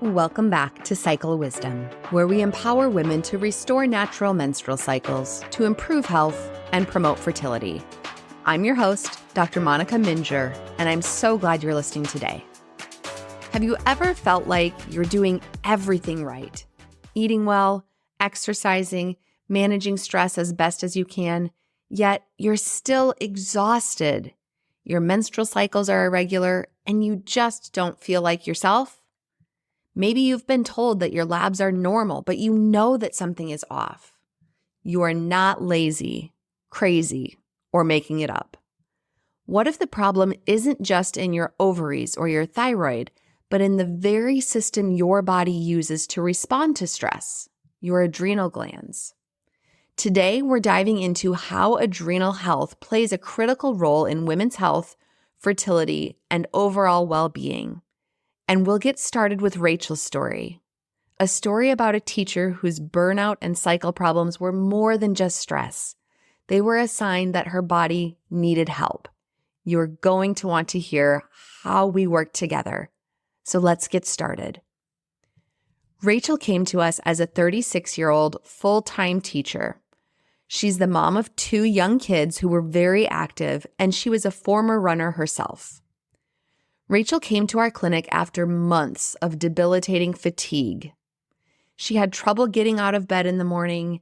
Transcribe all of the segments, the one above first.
Welcome back to Cycle Wisdom, where we empower women to restore natural menstrual cycles, to improve health, and promote fertility. I'm your host, Dr. Monica Minjeur, and I'm so glad you're listening today. Have you ever felt like you're doing everything right? Eating well, exercising, managing stress as best as you can, yet you're still exhausted. Your menstrual cycles are irregular, and you just don't feel like yourself? Maybe you've been told that your labs are normal, but you know that something is off. You are not lazy, crazy, or making it up. What if the problem isn't just in your ovaries or your thyroid, but in the very system your body uses to respond to stress, your adrenal glands? Today, we're diving into how adrenal health plays a critical role in women's health, fertility, and overall well-being. And we'll get started with Rachel's story, a story about a teacher whose burnout and cycle problems were more than just stress. They were a sign that her body needed help. You're going to want to hear how we worked together. So let's get started. Rachel came to us as a 36-year-old full-time teacher. She's the mom of 2 young kids who were very active, and she was a former runner herself. Rachel came to our clinic after months of debilitating fatigue. She had trouble getting out of bed in the morning,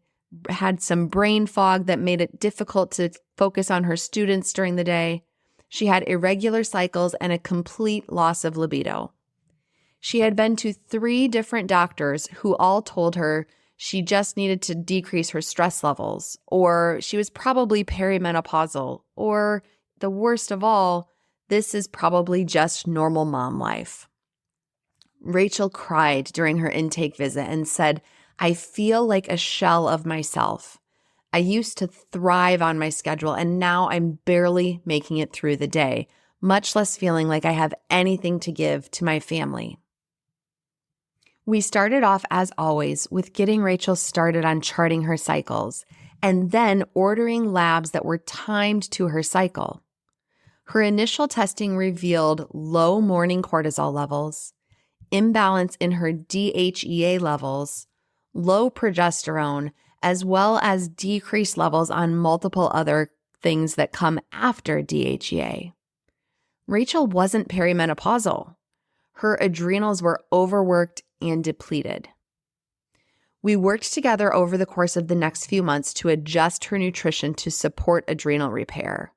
had some brain fog that made it difficult to focus on her students during the day. She had irregular cycles and a complete loss of libido. She had been to 3 different doctors who all told her she just needed to decrease her stress levels, or she was probably perimenopausal, or the worst of all, this is probably just normal mom life. Rachel cried during her intake visit and said, "I feel like a shell of myself. I used to thrive on my schedule, and now I'm barely making it through the day, much less feeling like I have anything to give to my family." We started off, as always, with getting Rachel started on charting her cycles, and then ordering labs that were timed to her cycle. Her initial testing revealed low morning cortisol levels, imbalance in her DHEA levels, low progesterone, as well as decreased levels on multiple other things that come after DHEA. Rachel wasn't perimenopausal. Her adrenals were overworked and depleted. We worked together over the course of the next few months to adjust her nutrition to support adrenal repair.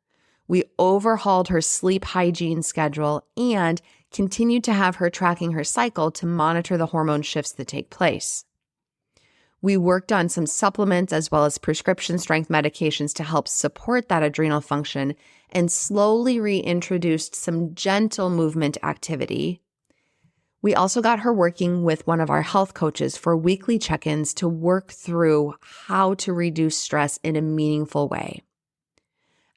We overhauled her sleep hygiene schedule and continued to have her tracking her cycle to monitor the hormone shifts that take place. We worked on some supplements as well as prescription strength medications to help support that adrenal function and slowly reintroduced some gentle movement activity. We also got her working with one of our health coaches for weekly check-ins to work through how to reduce stress in a meaningful way.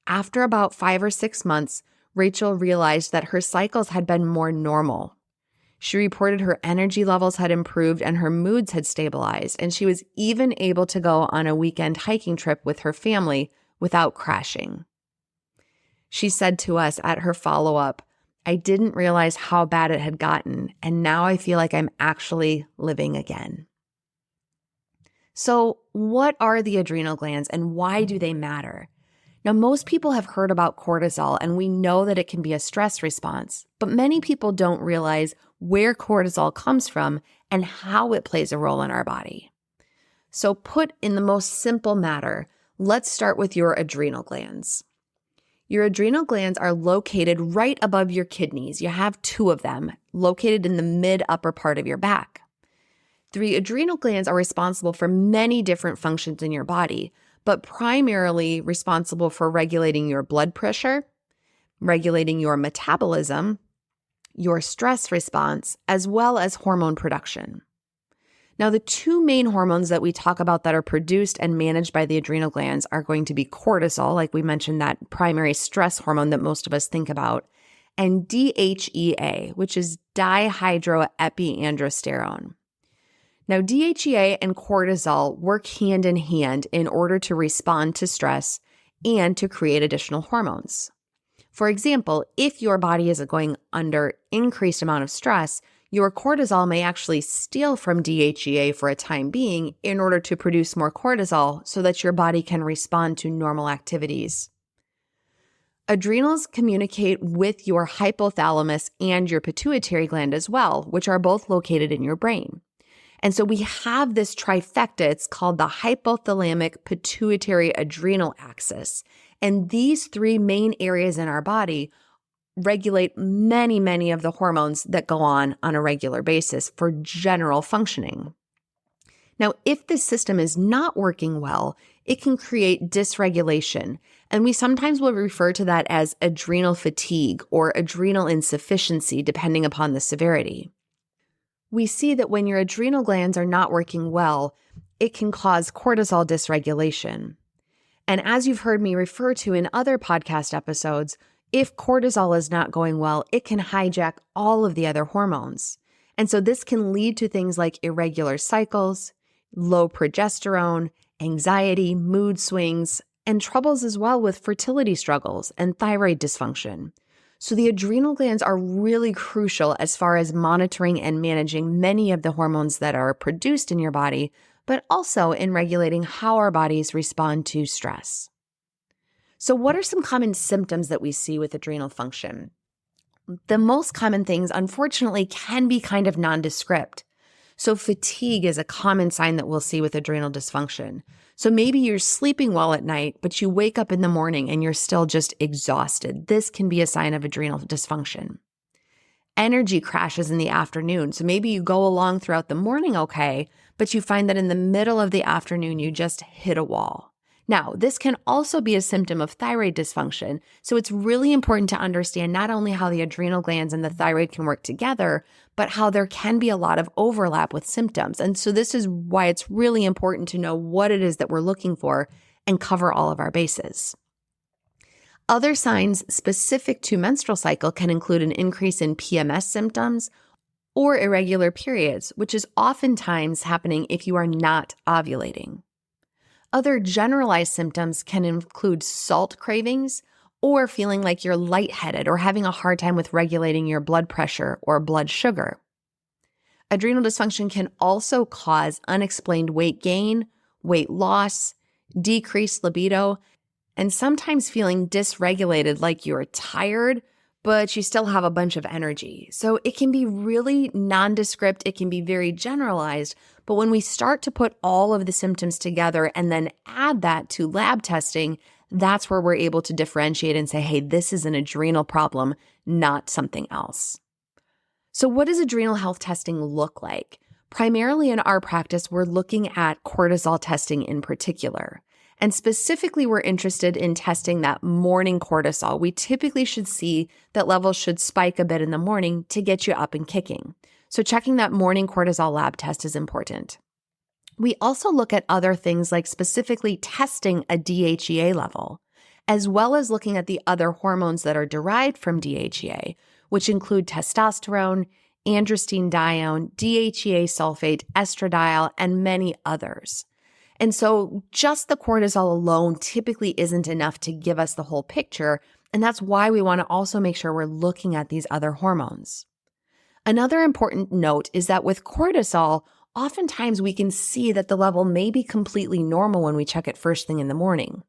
After about 5 or 6 months, Rachel realized that her cycles had been more normal. She reported her energy levels had improved and her moods had stabilized, and she was even able to go on a weekend hiking trip with her family without crashing. She said to us at her follow-up, "I didn't realize how bad it had gotten, and now I feel like I'm actually living again." So, what are the adrenal glands and why do they matter? Now, most people have heard about cortisol, and we know that it can be a stress response, but many people don't realize where cortisol comes from and how it plays a role in our body. So put in the most simple matter, let's start with your adrenal glands. Your adrenal glands are located right above your kidneys. You have 2 of them, located in the mid-upper part of your back. The adrenal glands are responsible for many different functions in your body, but primarily responsible for regulating your blood pressure, regulating your metabolism, your stress response, as well as hormone production. Now, the 2 main hormones that we talk about that are produced and managed by the adrenal glands are going to be cortisol, like we mentioned, that primary stress hormone that most of us think about, and DHEA, which is dihydroepiandrosterone. Now, DHEA and cortisol work hand in hand in order to respond to stress and to create additional hormones. For example, if your body is going under increased amount of stress, your cortisol may actually steal from DHEA for a time being in order to produce more cortisol so that your body can respond to normal activities. Adrenals communicate with your hypothalamus and your pituitary gland as well, which are both located in your brain. And so we have this trifecta. It's called the hypothalamic pituitary adrenal axis. And these three main areas in our body regulate many of the hormones that go on a regular basis for general functioning. Now, if this system is not working well, it can create dysregulation. And we sometimes will refer to that as adrenal fatigue or adrenal insufficiency, depending upon the severity. We see that when your adrenal glands are not working well, it can cause cortisol dysregulation. And as you've heard me refer to in other podcast episodes, if cortisol is not going well, it can hijack all of the other hormones. And so this can lead to things like irregular cycles, low progesterone, anxiety, mood swings, and troubles as well with fertility struggles and thyroid dysfunction. So the adrenal glands are really crucial as far as monitoring and managing many of the hormones that are produced in your body, but also in regulating how our bodies respond to stress. So what are some common symptoms that we see with adrenal function? The most common things, unfortunately, can be kind of nondescript. So fatigue is a common sign that we'll see with adrenal dysfunction. So maybe you're sleeping well at night, but you wake up in the morning and you're still just exhausted. This can be a sign of adrenal dysfunction. Energy crashes in the afternoon. So maybe you go along throughout the morning okay, but you find that in the middle of the afternoon, you just hit a wall. Now, this can also be a symptom of thyroid dysfunction. So it's really important to understand not only how the adrenal glands and the thyroid can work together, but how there can be a lot of overlap with symptoms. And so this is why it's really important to know what it is that we're looking for and cover all of our bases. Other signs specific to menstrual cycle can include an increase in PMS symptoms or irregular periods, which is oftentimes happening if you are not ovulating. Other generalized symptoms can include salt cravings or feeling like you're lightheaded or having a hard time with regulating your blood pressure or blood sugar. Adrenal dysfunction can also cause unexplained weight gain, weight loss, decreased libido, and sometimes feeling dysregulated, like you're tired, but you still have a bunch of energy. So it can be really nondescript. It can be very generalized. But when we start to put all of the symptoms together and then add that to lab testing, that's where we're able to differentiate and say, hey, this is an adrenal problem, not something else. So what does adrenal health testing look like? Primarily in our practice, we're looking at cortisol testing in particular. And specifically, we're interested in testing that morning cortisol. We typically should see that levels should spike a bit in the morning to get you up and kicking. So checking that morning cortisol lab test is important. We also look at other things like specifically testing a DHEA level, as well as looking at the other hormones that are derived from DHEA, which include testosterone, androstenedione, DHEA sulfate, estradiol, and many others. And so just the cortisol alone typically isn't enough to give us the whole picture, and that's why we want to also make sure we're looking at these other hormones. Another important note is that with cortisol, oftentimes we can see that the level may be completely normal when we check it first thing in the morning.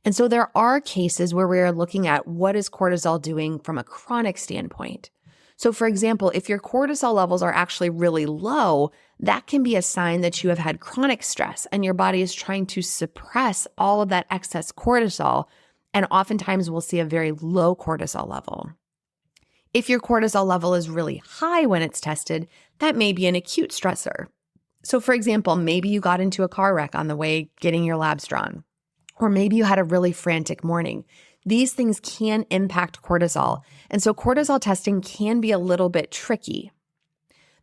And so there are cases where we are looking at what is cortisol doing from a chronic standpoint. So for example, if your cortisol levels are actually really low, that can be a sign that you have had chronic stress and your body is trying to suppress all of that excess cortisol. And oftentimes we'll see a very low cortisol level. If your cortisol level is really high when it's tested, that may be an acute stressor. So for example, maybe you got into a car wreck on the way getting your labs drawn, or maybe you had a really frantic morning. These things can impact cortisol, and so cortisol testing can be a little bit tricky.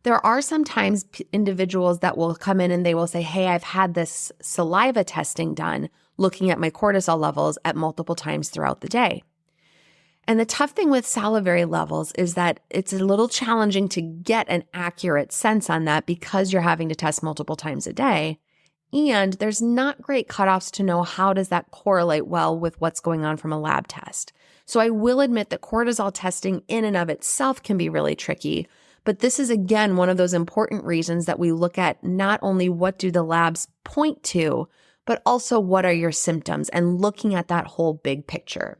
There are sometimes individuals that will come in and they will say, hey, I've had this saliva testing done, looking at my cortisol levels at multiple times throughout the day. And the tough thing with salivary levels is that it's a little challenging to get an accurate sense on that because you're having to test multiple times a day. And there's not great cutoffs to know how does that correlate well with what's going on from a lab test. So I will admit that cortisol testing in and of itself can be really tricky, But this is, again, one of those important reasons that we look at not only what do the labs point to, but also what are your symptoms and looking at that whole big picture.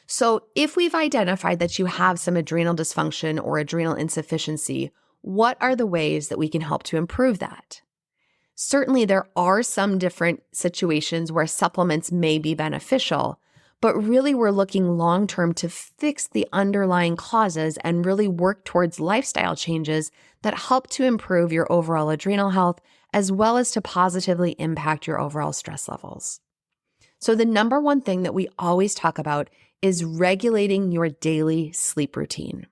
So if we've identified that you have some adrenal dysfunction or adrenal insufficiency, what are the ways that we can help to improve that? Certainly, there are some different situations where supplements may be beneficial, but really we're looking long-term to fix the underlying causes and really work towards lifestyle changes that help to improve your overall adrenal health as well as to positively impact your overall stress levels. So the number one thing that we always talk about is regulating your daily sleep routine.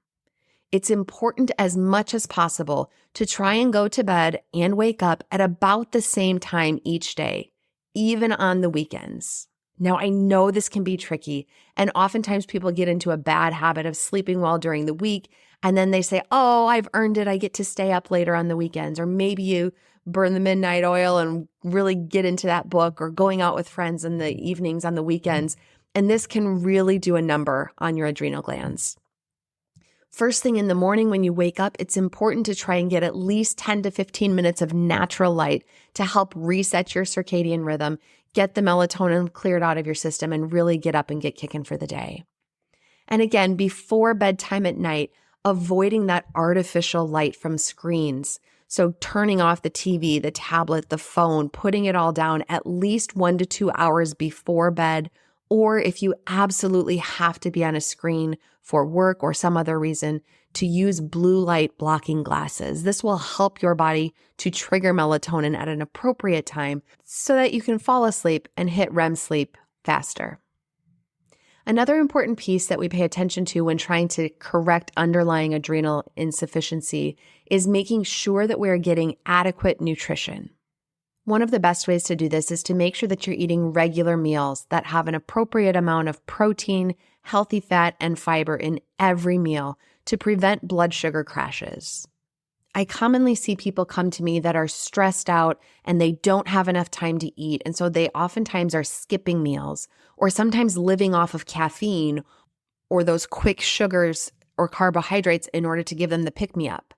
It's important as much as possible to try and go to bed and wake up at about the same time each day, even on the weekends. Now, I know this can be tricky, and oftentimes people get into a bad habit of sleeping well during the week, and then they say, oh, I've earned it. I get to stay up later on the weekends. Or maybe you burn the midnight oil and really get into that book, or going out with friends in the evenings on the weekends. And this can really do a number on your adrenal glands. First thing in the morning when you wake up, it's important to try and get at least 10 to 15 minutes of natural light to help reset your circadian rhythm, get the melatonin cleared out of your system, and really get up and get kicking for the day. And again, before bedtime at night, avoiding that artificial light from screens. So turning off the TV, the tablet, the phone, putting it all down at least 1 to 2 hours before bed. Or if you absolutely have to be on a screen for work or some other reason, to use blue light blocking glasses. This will help your body to trigger melatonin at an appropriate time so that you can fall asleep and hit REM sleep faster. Another important piece that we pay attention to when trying to correct underlying adrenal insufficiency is making sure that we're getting adequate nutrition. One of the best ways to do this is to make sure that you're eating regular meals that have an appropriate amount of protein, healthy fat, and fiber in every meal to prevent blood sugar crashes. I commonly see people come to me that are stressed out and they don't have enough time to eat, and so they oftentimes are skipping meals or sometimes living off of caffeine or those quick sugars or carbohydrates in order to give them the pick-me-up.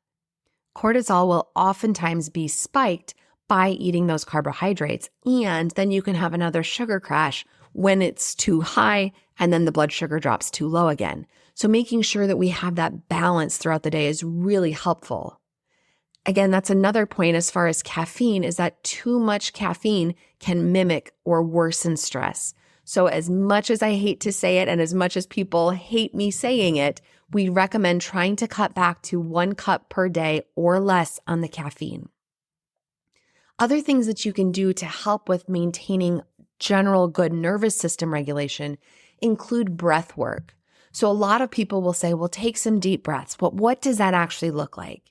Cortisol will oftentimes be spiked by eating those carbohydrates, and then you can have another sugar crash when it's too high and then the blood sugar drops too low again. So making sure that we have that balance throughout the day is really helpful. Again, that's another point as far as caffeine, is that too much caffeine can mimic or worsen stress. So as much as I hate to say it and as much as people hate me saying it, we recommend trying to cut back to 1 cup per day or less on the caffeine. Other things that you can do to help with maintaining general good nervous system regulation include breath work. So a lot of people will say, well, take some deep breaths. But what does that actually look like?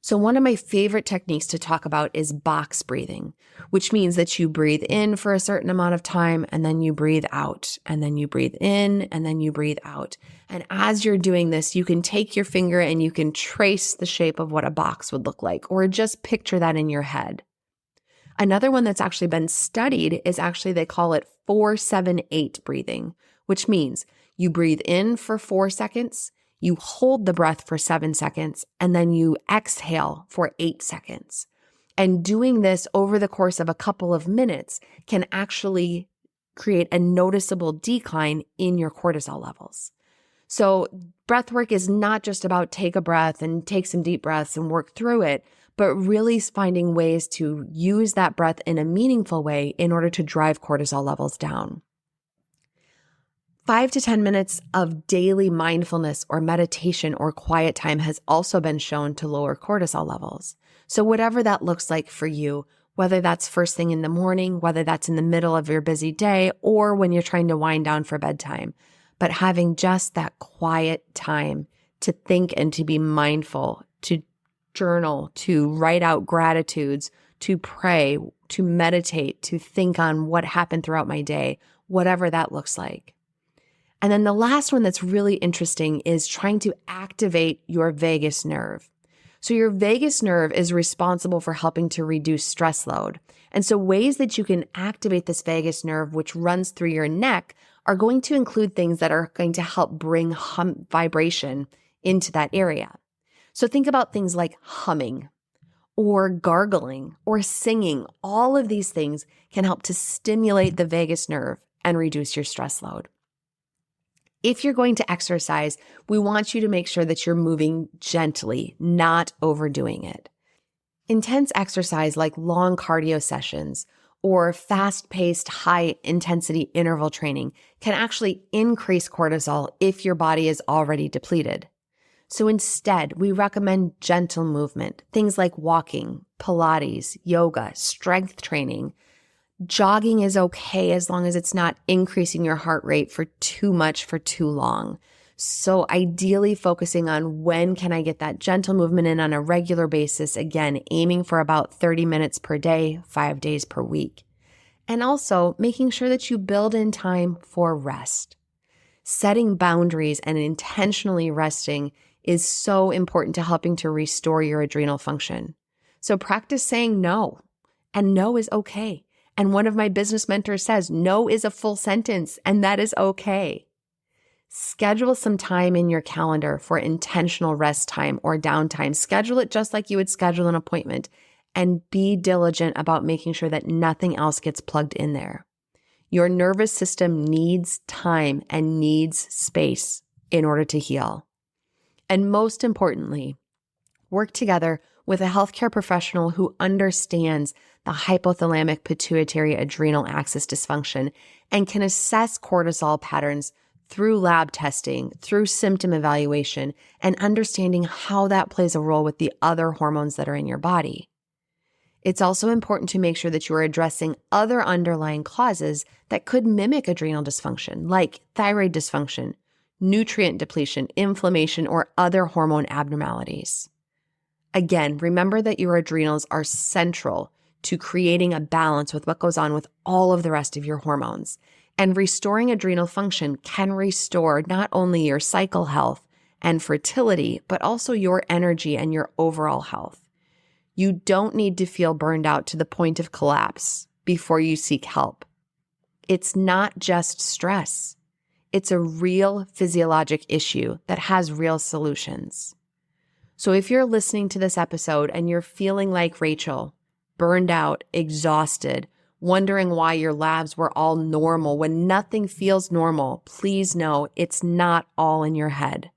So one of my favorite techniques to talk about is box breathing, which means that you breathe in for a certain amount of time and then you breathe out, and then you breathe in and then you breathe out. And as you're doing this, you can take your finger and you can trace the shape of what a box would look like, or just picture that in your head. Another one that's actually been studied is they call it 4-7-8 breathing, which means you breathe in for 4 seconds, you hold the breath for 7 seconds, and then you exhale for 8 seconds. And doing this over the course of a couple of minutes can actually create a noticeable decline in your cortisol levels. So breath work is not just about take a breath and take some deep breaths and work through it, but really finding ways to use that breath in a meaningful way in order to drive cortisol levels down. 5 to 10 minutes of daily mindfulness or meditation or quiet time has also been shown to lower cortisol levels. So whatever that looks like for you, whether that's first thing in the morning, whether that's in the middle of your busy day, or when you're trying to wind down for bedtime, but having just that quiet time to think and to be mindful, to journal, to write out gratitudes, to pray, to meditate, to think on what happened throughout my day, whatever that looks like. And then the last one that's really interesting is trying to activate your vagus nerve. So your vagus nerve is responsible for helping to reduce stress load. And so ways that you can activate this vagus nerve, which runs through your neck, are going to include things that are going to help bring vibration into that area. So think about things like humming or gargling or singing. All of these things can help to stimulate the vagus nerve and reduce your stress load. If you're going to exercise, we want you to make sure that you're moving gently, not overdoing it. Intense exercise like long cardio sessions or fast-paced, high-intensity interval training can actually increase cortisol if your body is already depleted. So instead, we recommend gentle movement, things like walking, Pilates, yoga, strength training. Jogging is okay as long as it's not increasing your heart rate for too much for too long. So ideally focusing on when can I get that gentle movement in on a regular basis, again, aiming for about 30 minutes per day, 5 days per week. And also making sure that you build in time for rest. Setting boundaries and intentionally resting is so important to helping to restore your adrenal function. So practice saying no, and no is okay. And one of my business mentors says, no is a full sentence, and that is okay. Schedule some time in your calendar for intentional rest time or downtime. Schedule it just like you would schedule an appointment, and be diligent about making sure that nothing else gets plugged in there. Your nervous system needs time and needs space in order to heal. And most importantly, work together with a healthcare professional who understands the hypothalamic pituitary adrenal axis dysfunction and can assess cortisol patterns through lab testing, through symptom evaluation, and understanding how that plays a role with the other hormones that are in your body. It's also important to make sure that you are addressing other underlying causes that could mimic adrenal dysfunction, like thyroid dysfunction, nutrient depletion, inflammation, or other hormone abnormalities. Again, remember that your adrenals are central to creating a balance with what goes on with all of the rest of your hormones. And restoring adrenal function can restore not only your cycle health and fertility, but also your energy and your overall health. You don't need to feel burned out to the point of collapse before you seek help. It's not just stress. It's a real physiologic issue that has real solutions. So if you're listening to this episode and you're feeling like Rachel, burned out, exhausted, wondering why your labs were all normal when nothing feels normal, please know it's not all in your head.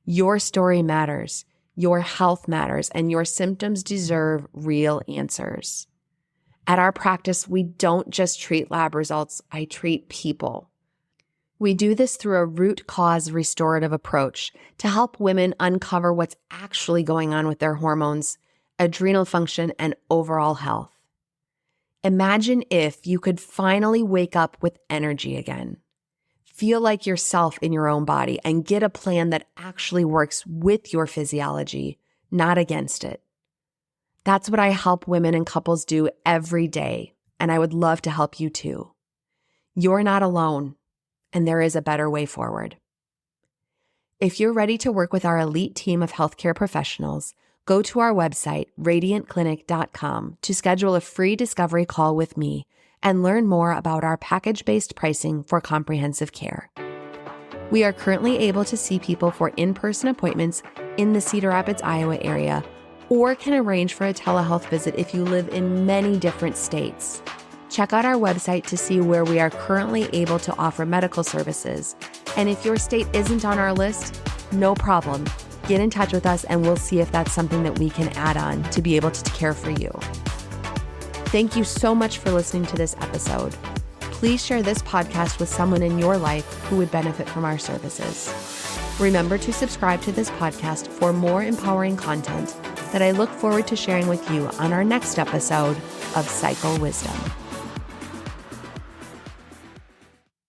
Your story matters, your health matters, and your symptoms deserve real answers. At our practice, we don't just treat lab results, I treat people. We do this through a root cause restorative approach to help women uncover what's actually going on with their hormones, adrenal function, and overall health. Imagine if you could finally wake up with energy again, feel like yourself in your own body, and get a plan that actually works with your physiology, not against it. That's what I help women and couples do every day, and I would love to help you too. You're not alone, and there is a better way forward. If you're ready to work with our elite team of healthcare professionals, go to our website, radiantclinic.com, to schedule a free discovery call with me and learn more about our package-based pricing for comprehensive care. We are currently able to see people for in-person appointments in the Cedar Rapids, Iowa area, or can arrange for a telehealth visit if you live in many different states. Check out our website to see where we are currently able to offer medical services. And if your state isn't on our list, no problem. Get in touch with us and we'll see if that's something that we can add on to be able to care for you. Thank you so much for listening to this episode. Please share this podcast with someone in your life who would benefit from our services. Remember to subscribe to this podcast for more empowering content that I look forward to sharing with you on our next episode of Cycle Wisdom.